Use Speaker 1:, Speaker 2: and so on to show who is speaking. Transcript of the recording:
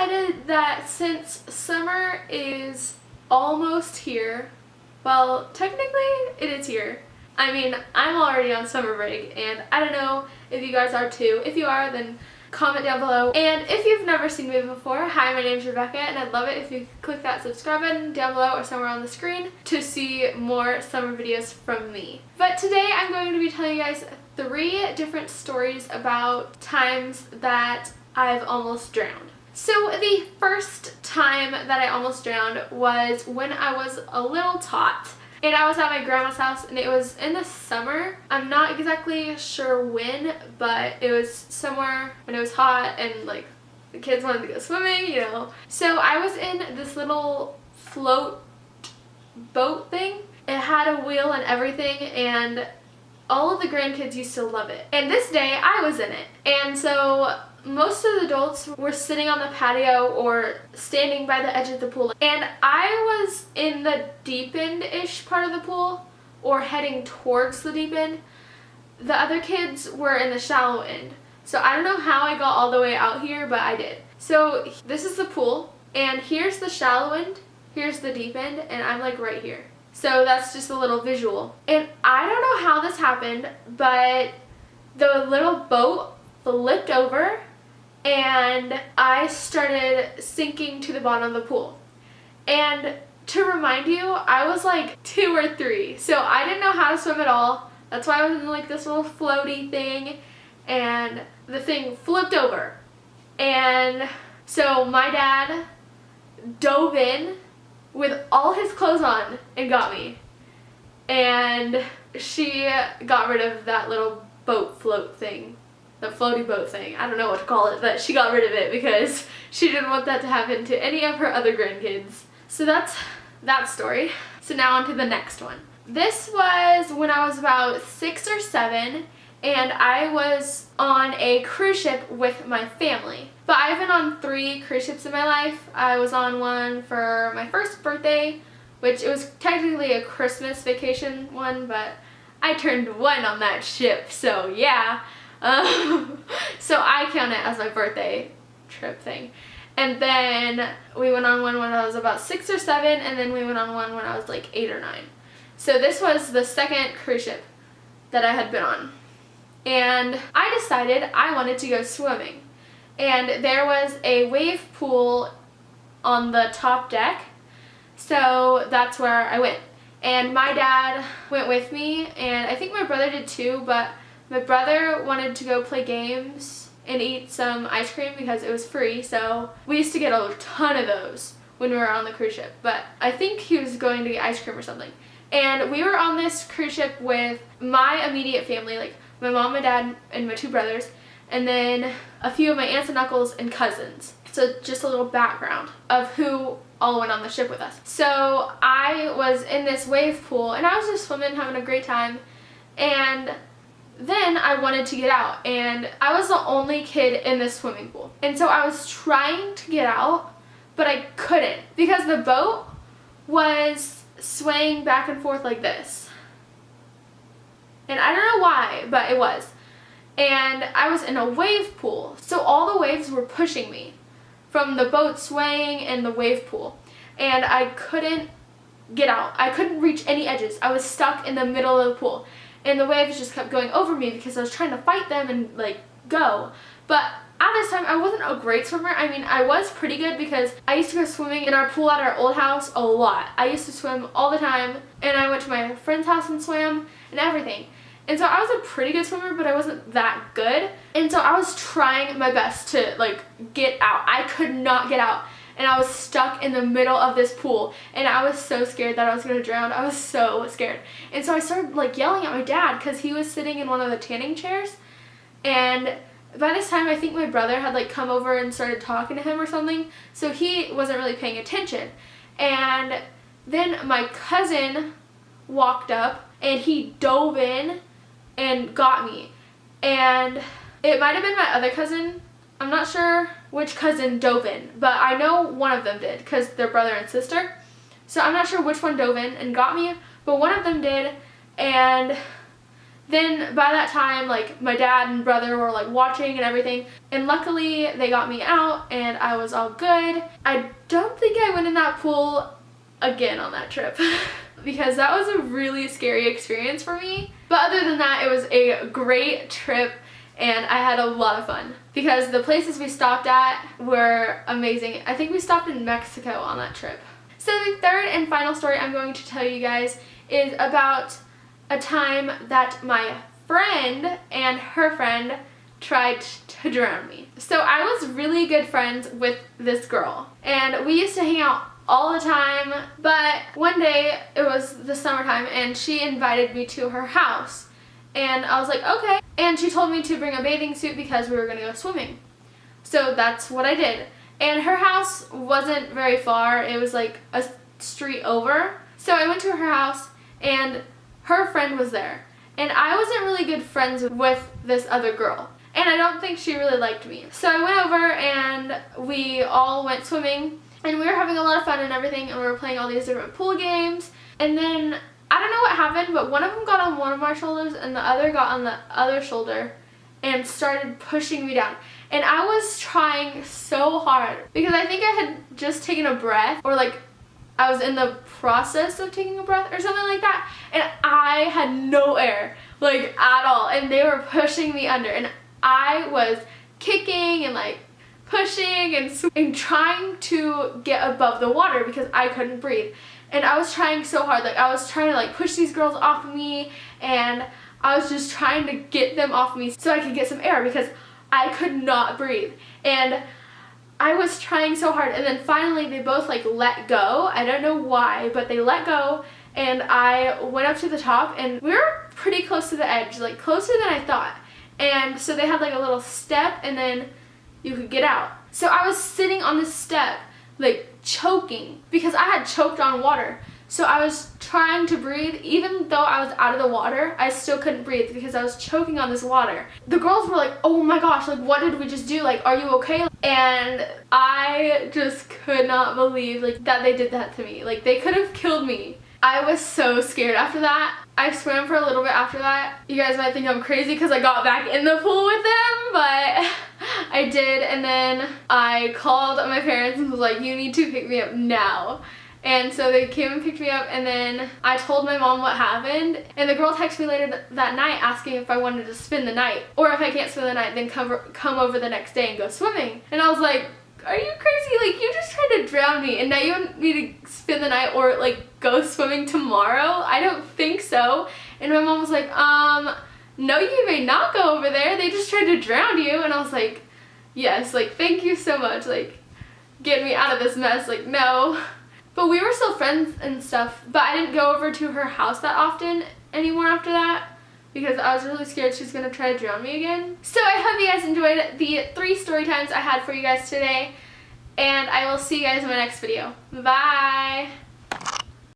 Speaker 1: decided that since summer is almost here, well, technically it is here. I mean, I'm already on summer break, and I don't know if you guys are too. If you are, then comment down below. And if you've never seen me before, hi, my name's Rebecca, and I'd love it if you click that subscribe button down below or somewhere on the screen to see more summer videos from me. But today I'm going to be telling you guys 3 different stories about times that I've almost drowned. So the first time that I almost drowned was when I was a little tot. And I was at my grandma's house, and it was in the summer. I'm not exactly sure when, but it was somewhere when it was hot and like the kids wanted to go swimming, you know. So I was in this little float boat thing. It had a wheel and everything, and all of the grandkids used to love it. And this day I was in it. And so most of the adults were sitting on the patio or standing by the edge of the pool. And I was in the deep end-ish part of the pool, or heading towards the deep end. The other kids were in the shallow end. So I don't know how I got all the way out here, but I did. So this is the pool, and here's the shallow end, here's the deep end, and I'm like right here. So that's just a little visual. And I don't know how this happened, but the little boat flipped over and I started sinking to the bottom of the pool. And to remind you, I was like 2 or 3, so I didn't know how to swim at all. That's why I was in like this little floaty thing, and the thing flipped over. And so my dad dove in with all his clothes on and got me. And she got rid of that little boat float thing. The floaty boat thing. I don't know what to call it, but she got rid of it because she didn't want that to happen to any of her other grandkids. So that's that story. So now on to the next one. This was when I was about 6 or 7, and I was on a cruise ship with my family. But I've been on 3 cruise ships in my life. I was on one for my first birthday, which it was technically a Christmas vacation one, but I turned 1 on that ship, so yeah. So I count it as my birthday trip thing. And then we went on one when I was about 6 or 7, and then we went on one when I was like 8 or 9. So this was the second cruise ship that I had been on. And I decided I wanted to go swimming. And there was a wave pool on the top deck, so that's where I went. And my dad went with me, and I think my brother did too, but my brother wanted to go play games and eat some ice cream because it was free, so we used to get a ton of those when we were on the cruise ship. But I think he was going to get ice cream or something. And we were on this cruise ship with my immediate family, like my mom, my dad, and my 2 brothers, and then a few of my aunts and uncles and cousins. So just a little background of who all went on the ship with us. So I was in this wave pool, and I was just swimming, having a great time, and then I wanted to get out, and I was the only kid in this swimming pool. And so I was trying to get out, but I couldn't because the boat was swaying back and forth like this. And I don't know why, but it was. And I was in a wave pool, so all the waves were pushing me from the boat swaying and the wave pool. And I couldn't get out. I couldn't reach any edges. I was stuck in the middle of the pool. And the waves just kept going over me because I was trying to fight them and like go. But at this time, I wasn't a great swimmer. I mean, I was pretty good because I used to go swimming in our pool at our old house a lot. I used to swim all the time, and I went to my friend's house and swam and everything. And so I was a pretty good swimmer, but I wasn't that good. And so I was trying my best to like get out. I could not get out. And I was stuck in the middle of this pool, and I was so scared that I was going to drown. I was so scared. And so I started like yelling at my dad because he was sitting in one of the tanning chairs. And by this time, I think my brother had like come over and started talking to him or something, so he wasn't really paying attention. And then my cousin walked up, and he dove in and got me. And it might have been my other cousin. I'm not sure which cousin dove in, but I know one of them did because they're brother and sister. So I'm not sure which one dove in and got me, but one of them did. And then by that time, like, my dad and brother were like watching and everything, and luckily they got me out and I was all good. I don't think I went in that pool again on that trip because that was a really scary experience for me. But other than that, it was a great trip and I had a lot of fun because the places we stopped at were amazing. I think we stopped in Mexico on that trip. So the third and final story I'm going to tell you guys is about a time that my friend and her friend tried to drown me. So I was really good friends with this girl and we used to hang out all the time, but one day it was the summertime and she invited me to her house. And I was like, okay. And she told me to bring a bathing suit because we were gonna go swimming. So that's what I did. And her house wasn't very far. It was like a street over. So I went to her house and her friend was there. And I wasn't really good friends with this other girl. And I don't think she really liked me. So I went over and we all went swimming. And we were having a lot of fun and everything. And we were playing all these different pool games. And then I don't know what happened, but one of them got on one of our shoulders and the other got on the other shoulder and started pushing me down. And I was trying so hard because I think I had just taken a breath, or like I was in the process of taking a breath or something like that, and I had no air, like at all, and they were pushing me under, and I was kicking and like pushing and trying to get above the water because I couldn't breathe. And I was trying so hard, like I was trying to like push these girls off of me, and I was just trying to get them off me so I could get some air because I could not breathe. And I was trying so hard, and then finally they both like let go. I don't know why, but they let go, and I went up to the top, and we were pretty close to the edge, like closer than I thought. And so they had like a little step, and then you could get out. So I was sitting on this step, like choking, because I had choked on water. So I was trying to breathe. Even though I was out of the water, I still couldn't breathe because I was choking on this water. The girls were like, oh my gosh, like what did we just do? Like, are you okay? And I just could not believe like that they did that to me. Like they could have killed me. I was so scared after that. I swam for a little bit after that. You guys might think I'm crazy because I got back in the pool with them, but I did. And then I called my parents and was like, you need to pick me up now. And so they came and picked me up, and then I told my mom what happened, and the girl texted me later that night asking if I wanted to spend the night, or if I can't spend the night, then come over the next day and go swimming. And I was like, are you crazy? Like, you just tried to drown me, and now you want me to spend the night or like go swimming tomorrow? I don't think so. And my mom was like, no, you may not go over there. They just tried to drown you. And I was like, yes, like thank you so much, like get me out of this mess. Like, no. But we were still friends and stuff, but I didn't go over to her house that often anymore after that because I was really scared she was going to try to drown me again. So I hope you guys enjoyed the 3 story times I had for you guys today, and I will see you guys in my next video. Bye!